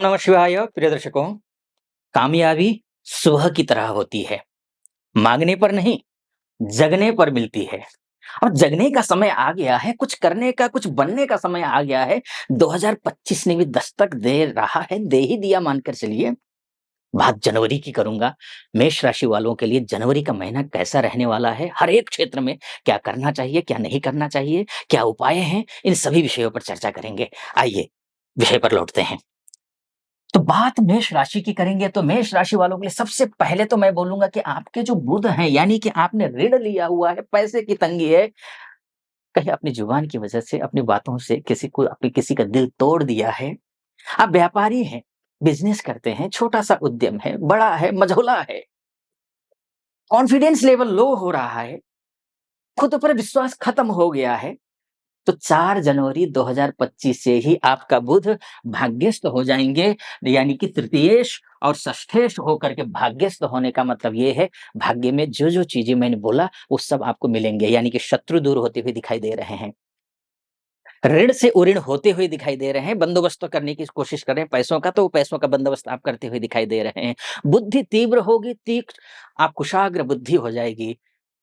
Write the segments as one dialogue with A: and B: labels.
A: नमः शिवाय प्रिय दर्शकों, कामयाबी सुबह की तरह होती है, माँगने पर नहीं, जगने पर मिलती है और जगने का समय आ गया है, कुछ करने का, कुछ बनने का समय आ गया है। 2025 ने भी दस्तक दे रहा है, दे ही दिया मानकर चलिए। बात जनवरी की करूँगा, मेष राशि वालों के लिए जनवरी का महीना कैसा रहने वाला है, हर एक क्षेत्र में क्या करना चाहिए, क्या नहीं करना चाहिए, क्या उपाय हैं, इन सभी विषयों पर चर्चा करेंगे। आइए, विषय पर लौटते हैं। तो बात मेष राशि की करेंगे तो मेष राशि वालों के लिए सबसे पहले तो मैं बोलूँगा कि आपके जो बुध हैं, यानी कि आपने ऋण लिया हुआ है, पैसे की तंगी है, कहीं अपनी जुबान की वजह से, अपनी बातों से किसी को अपने किसी का दिल तोड़ दिया है। आप व्यापारी हैं, बिज़नेस करते हैं, छोटा-सा उद्यम है, बड़ा है, मझोला है, कॉन्फिडेंस लेवल लो हो रहा है, खुद पर विश्वास खत्म हो गया है। तो 4 जनवरी 2025 से ही आपका बुध भाग्यस्थ हो जाएँगे, यानी कि तृतीयेश और षष्ठेश होकर के भाग्यस्थ होने का मतलब ये है, भाग्य में जो-जो चीज़ें मैंने बोला, वो सब आपको मिलेंगे, यानी कि शत्रु दूर होते हुए दिखाई दे रहे हैं। ऋण से उऋण होते हुए दिखाई दे रहे हैं, बंदोबस्त तो करने की कोशिश कर रहे हैं पैसों का, तो वो पैसों का बंदोबस्त आप करते हुए दिखाई दे रहे हैं। बुद्धि तीव्र होगी, तीक्ष्ण, आप कुशाग्र बुद्धि हो जाएगी।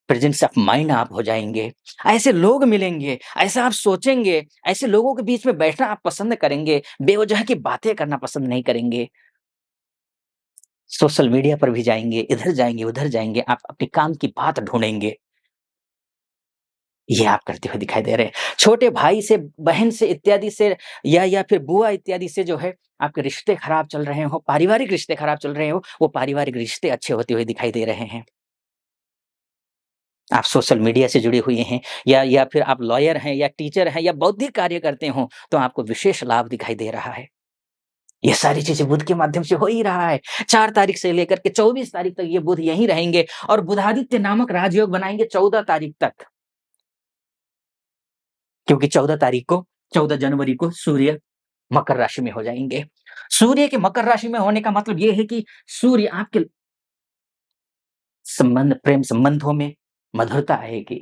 A: प्रेजेंस ऑफ माइंड आप हो जाएँगे। ऐसे लोग मिलेंगे, ऐसा आप सोचेंगे, ऐसे लोगों के बीच में बैठना आप पसंद करेंगे, बेवजह की बातें करना पसंद नहीं करेंगे। सोशल मीडिया पर भी जाएँगे, इधर जाएँगे, उधर जाएँगे, आप अपने काम की बात ढूँढेंगे। ये आप करते हुए दिखाई दे रहे हैं। छोटे भाई से, बहन से इत्यादि से या फिर बुआ इत्यादि से जो है आपके रिश्ते खराब चल रहे हों, पारिवारिक रिश्ते खराब चल रहे हों, वो पारिवारिक रिश्ते अच्छे होते हुए दिखाई दे रहे हैं। आप सोशल मीडिया से जुड़े हुए हैं या फिर आप लॉयर हैं या टीचर हैं या बौद्धिक कार्य करते हो, तो आपको विशेष लाभ दिखाई दे रहा है। ये सारी चीज़ें बुध के माध्यम से हो ही रहा है। 4 तारीख से लेकर के 24 तारीख तक ये बुध यहीं रहेंगे और बुधादित्य नामक राजयोग बनाएँगे 14 तारीख तक। क्योंकि 14 तारीख को 14 जनवरी को सूर्य मकर राशि में हो जाएँगे। सूर्य के मकर राशि में होने का मतलब ये है कि सूर्य आपके प्रेम संबंधों में मधुरता आएगी।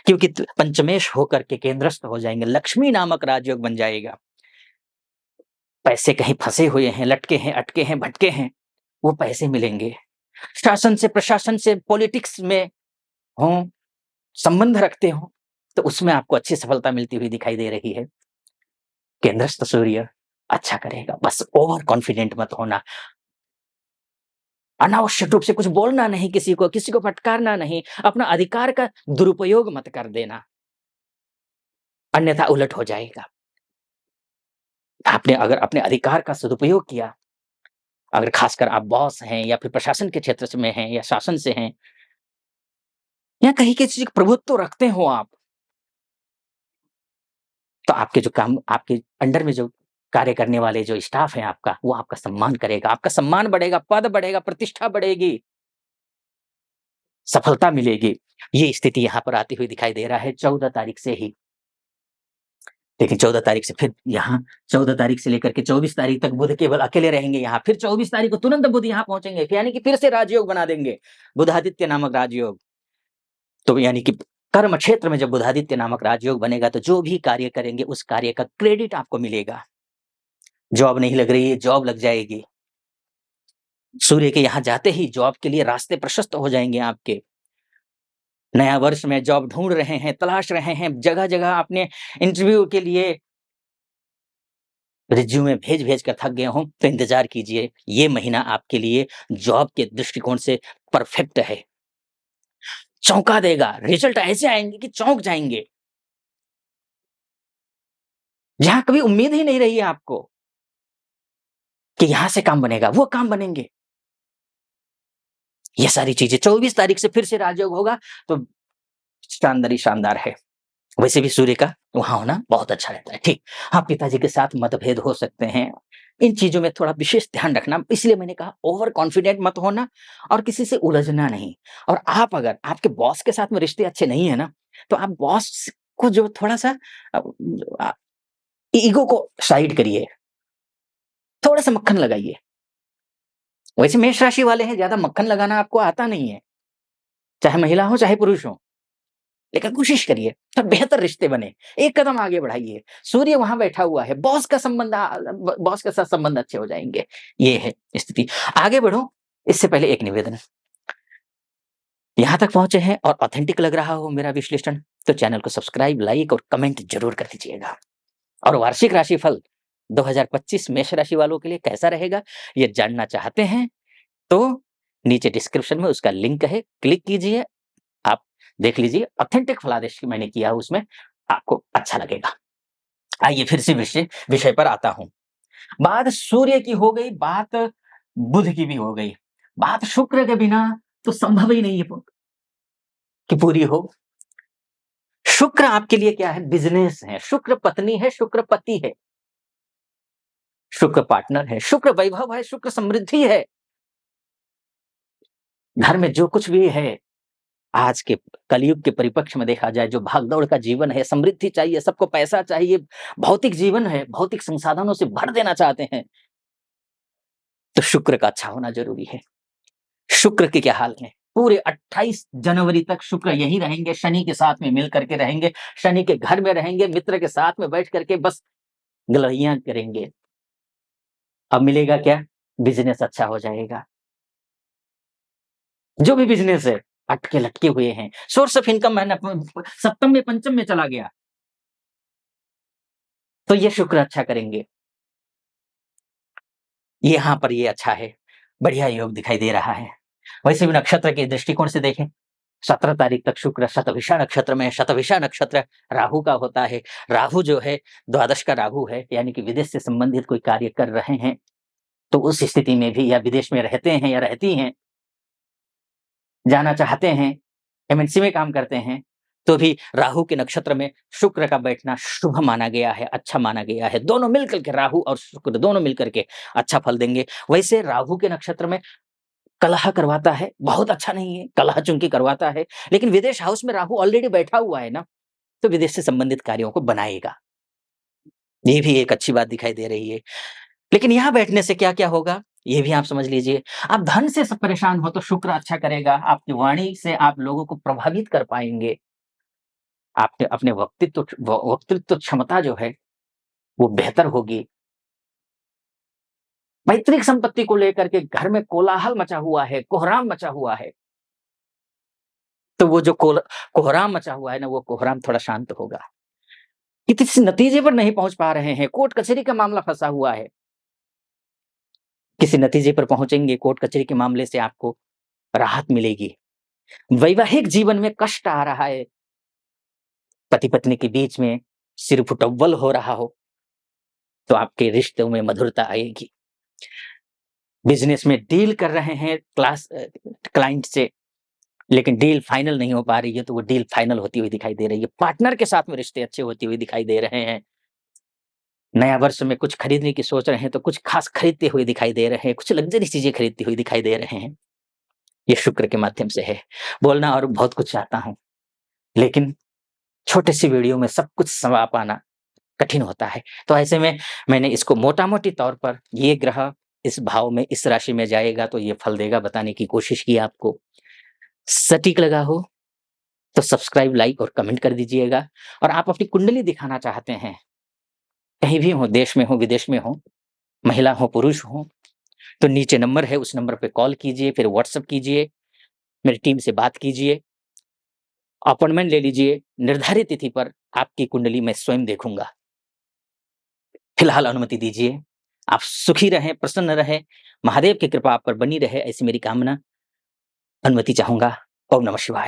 A: क्योंकि पंचमेश होकर के केंद्रस्थ हो जाएँगे, लक्ष्मी नामक राजयोग बन जाएगा। पैसे कहीं फँसे हुए हैं, लटके हैं, अटके हैं, भटके हैं, वो पैसे मिलेंगे। शासन से, प्रशासन से, पॉलिटिक्स में हों, संबंध रखते हों, तो उसमें आपको अच्छी सफलता मिलती हुई दिखाई दे रही है। केंद्रस्थ सूर्य अच्छा करेगा, बस ओवर कॉन्फिडेंट मत होना। अनावश्यक रूप से कुछ बोलना नहीं किसी को फटकारना नहीं, अपना अधिकार का दुरुपयोग मत कर देना, अन्यथा उलट हो जाएगा। आपने अगर अपने अधिकार का सदुपयोग किया, अगर खासकर आप बॉस हैं या फिर प्रशासन के क्षेत्र से में हैं या शासन से हैं या कहीं किसी का प्रभुत्व रखते हो आप, तो आपके जो काम आपके अंडर में जो कार्य करने वाले जो स्टाफ है आपका, वो आपका सम्मान करेगा, आपका सम्मान बढ़ेगा, पद बढ़ेगा, प्रतिष्ठा बढ़ेगी, सफलता मिलेगी। ये स्थिति यहाँ पर आती हुई दिखाई दे रहा है 14 तारीख से ही। लेकिन 14 तारीख से फिर यहाँ 14 तारीख से लेकर के 24 तारीख तक बुध केवल अकेले रहेंगे यहाँ। फिर 24 तारीख को तुरंत बुध यहाँ पहुँचेंगे, यानी कि फिर से राजयोग बना देंगे, बुधादित्य नामक राजयोग। तो यानी कि कर्म क्षेत्र में जब बुधादित्य नामक राजयोग बनेगा, तो जो भी कार्य करेंगे, उस कार्य का क्रेडिट आपको मिलेगा। जॉब नहीं लग रही है, जॉब लग जाएगी। सूर्य के यहाँ जाते ही जॉब के लिए रास्ते प्रशस्त हो जाएँगे आपके। नया वर्ष में जॉब ढूँढ रहे हैं, तलाश रहे हैं, जगह-जगह अपने इंटरव्यू के लिए रिज़्यूमे भेज-भेज कर थक गए हों, तो इंतज़ार कीजिए, ये महीना आपके लिए जॉब के दृष्टिकोण से परफेक्ट है। चौंका देगा, रिज़ल्ट ऐसे आएँगे कि चौंक जाएँगे, जहाँ कभी उम्मीद ही नहीं रही है आपको कि यहाँ से काम बनेगा, वो काम बनेंगे। ये सारी चीज़ें 24 तारीख से फिर से राजयोग होगा, तो शानदार ही शानदार है। वैसे भी सूर्य का वहाँ होना बहुत अच्छा रहता है, ठीक। हाँ, पिताजी के साथ मतभेद हो सकते हैं। इन चीज़ों में थोड़ा विशेष ध्यान रखना, इसलिए मैंने कहा ओवर कॉन्फिडेंट मत होना और किसी से उलझना नहीं। और आप अगर आपके बॉस के साथ में रिश्ते अच्छे नहीं है ना, तो आप बॉस को जो थोड़ा-सा अ, अ, ईगो को साइड करिए, थोड़ा-सा मक्खन लगाइए। वैसे मेष राशि वाले हैं, ज़्यादा मक्खन लगाना आपको आता नहीं है, चाहे महिला हो, चाहे पुरुष हो। लेकिन कोशिश करिए और बेहतर रिश्ते बने, एक कदम आगे बढ़ाइए। सूर्य वहाँ बैठा हुआ है, बॉस के साथ संबंध अच्छे हो जाएँगे, ये है स्थिति। आगे बढ़ूँ, इससे पहले एक निवेदन। यहाँ तक पहुँचे हैं और ऑथेंटिक लग रहा हो मेरा विश्लेषण, तो चैनल को सब्सक्राइब, लाइक और कमेंट ज़रूर कर दीजिएगा। और वार्षिक राशिफल 2025 मेष राशि वालों के लिए कैसा रहेगा, ये जानना चाहते हैं, तो नीचे डिस्क्रिप्शन में उसका लिंक है, क्लिक कीजिए, आप देख लीजिए। ऑथेंटिक फलादेश मैंने किया है उसमें, आपको अच्छा लगेगा। आइए फिर से विषय पर आता हूँ। बात सूर्य की हो गई, बात बुध की भी हो गई, बात शुक्र के बिना तो संभव ही नहीं है कि पूरी हो। शुक्र आपके लिए क्या है? बिज़नेस है, शुक्र पत्नी है, शुक्र पति है, शुक्र पार्टनर है, शुक्र वैभव है, शुक्र समृद्धि है। घर में जो कुछ भी है, आज के कलयुग के परिप्रेक्ष्य में देखा जाए, जो भाग-दौड़ का जीवन है, समृद्धि चाहिए, सबको पैसा चाहिए, भौतिक जीवन है, भौतिक संसाधनों से भर देना चाहते हैं, तो शुक्र का अच्छा होना ज़रूरी है। शुक्र के क्या हाल हैं? पूरे 28 जनवरी तक शुक्र यहीं रहेंगे, शनि के साथ में मिल करके रहेंगे, शनि के घर में रहेंगे, मित्र के साथ में बैठ करके बस गलहियाँ करेंगे। अब मिलेगा क्या? बिज़नेस अच्छा हो जाएगा। जो भी बिज़नेस है, अटके-लटके हुए हैं, सोर्स ऑफ इनकम है ना, सप्तम में, पंचम में चला गया, तो ये शुक्र अच्छा करेंगे। यहाँ पर ये अच्छा है, बढ़िया योग दिखाई दे रहा है। वैसे भी नक्षत्र के दृष्टिकोण से देखें, 17 तारीख तक शुक्र शतभिषा नक्षत्र में है। शतभिषा नक्षत्र राहु का होता है। राहु जो है, द्वादश का राहु है, यानी कि विदेश से संबंधित कोई कार्य कर रहे हैं, तो उस स्थिति में भी, या विदेश में रहते हैं या रहती हैं, जाना चाहते हैं, एमएनसी में काम करते हैं, तो भी राहु के नक्षत्र में शुक्र का बैठना शुभ माना गया है, अच्छा माना गया है। दोनों मिलकर के, राहु और शुक्र दोनों मिलकर के अच्छा फल देंगे। वैसे राहु के नक्षत्र में कलह करवाता है, बहुत अच्छा नहीं है, कलह चूँकि करवाता है, लेकिन विदेश हाउस में राहु ऑलरेडी बैठा हुआ है ना, तो विदेश से संबंधित कार्यों को बनाएगा। ये भी एक अच्छी बात दिखाई दे रही है। लेकिन यहाँ बैठने से क्या-क्या होगा, ये भी आप समझ लीजिए। आप धन से परेशान हो तो शुक्र अच्छा करेगा, आपकी वाणी से आप लोगों को प्रभावित कर पाएँगे। आपके अपने वक्तृत्व क्षमता जो है, वो बेहतर होगी। पैतृक संपत्ति को लेकर के घर में कोलाहल मचा हुआ है, कोहराम मचा हुआ है, तो वो जो कोहराम मचा हुआ है ना, वो कोहराम थोड़ा शांत होगा। कि किसी नतीजे पर नहीं पहुँच पा रहे हैं, कोर्ट कचहरी का मामला फँसा हुआ है। किसी नतीजे पर पहुँचेंगे, कोर्ट कचहरी के मामले से आपको राहत मिलेगी। वैवाहिक जीवन में कष्ट आ रहा है, पति-पत्नी के बीच में सिर-फुटअव्वल हो रहा हो, तो आपके रिश्तों में मधुरता आएगी। बिज़नेस में डील कर रहे हैं क्लाइंट से, लेकिन डील फाइनल नहीं हो पा रही है, तो वो डील फाइनल होती हुई दिखाई दे रही है। पार्टनर के साथ में रिश्ते अच्छे होते हुए दिखाई दे रहे हैं। नया वर्ष में कुछ खरीदने की सोच रहे हैं, तो कुछ खास खरीदते हुए दिखाई दे रहे हैं, कुछ लग्ज़री चीज़ें खरीदती हुई दिखाई दे रहे हैं। ये शुक्र के माध्यम से है। बोलना और बहुत कुछ चाहता हूँ, लेकिन छोटे-सी वीडियो में सब कुछ समा पाना कठिन होता है। तो ऐसे में मैंने इसको मोटा-मोटी तौर पर, ये ग्रह इस भाव में, इस राशि में जाएगा तो ये फल देगा, बताने की कोशिश की आपको। सटीक लगा हो तो सब्सक्राइब, लाइक और कमेंट कर दीजिएगा। और आप अपनी कुंडली दिखाना चाहते हैं, कहीं भी हो, देश में हो, विदेश में हो, महिला हो, पुरुष हो, तो नीचे नंबर है, उस नंबर पे कॉल कीजिए, फिर व्हाट्सएप कीजिए, मेरी टीम से बात कीजिए, अपॉइंटमेंट ले लीजिए। निर्धारित तिथि पर आपकी कुंडली मैं स्वयं देखूँगा। फिलहाल अनुमति दीजिए। आप सुखी रहें, प्रसन्न रहें, महादेव की कृपा आप पर बनी रहे, ऐसी मेरी कामना। अनुमति चाहूँगा। ओम नमः शिवाय।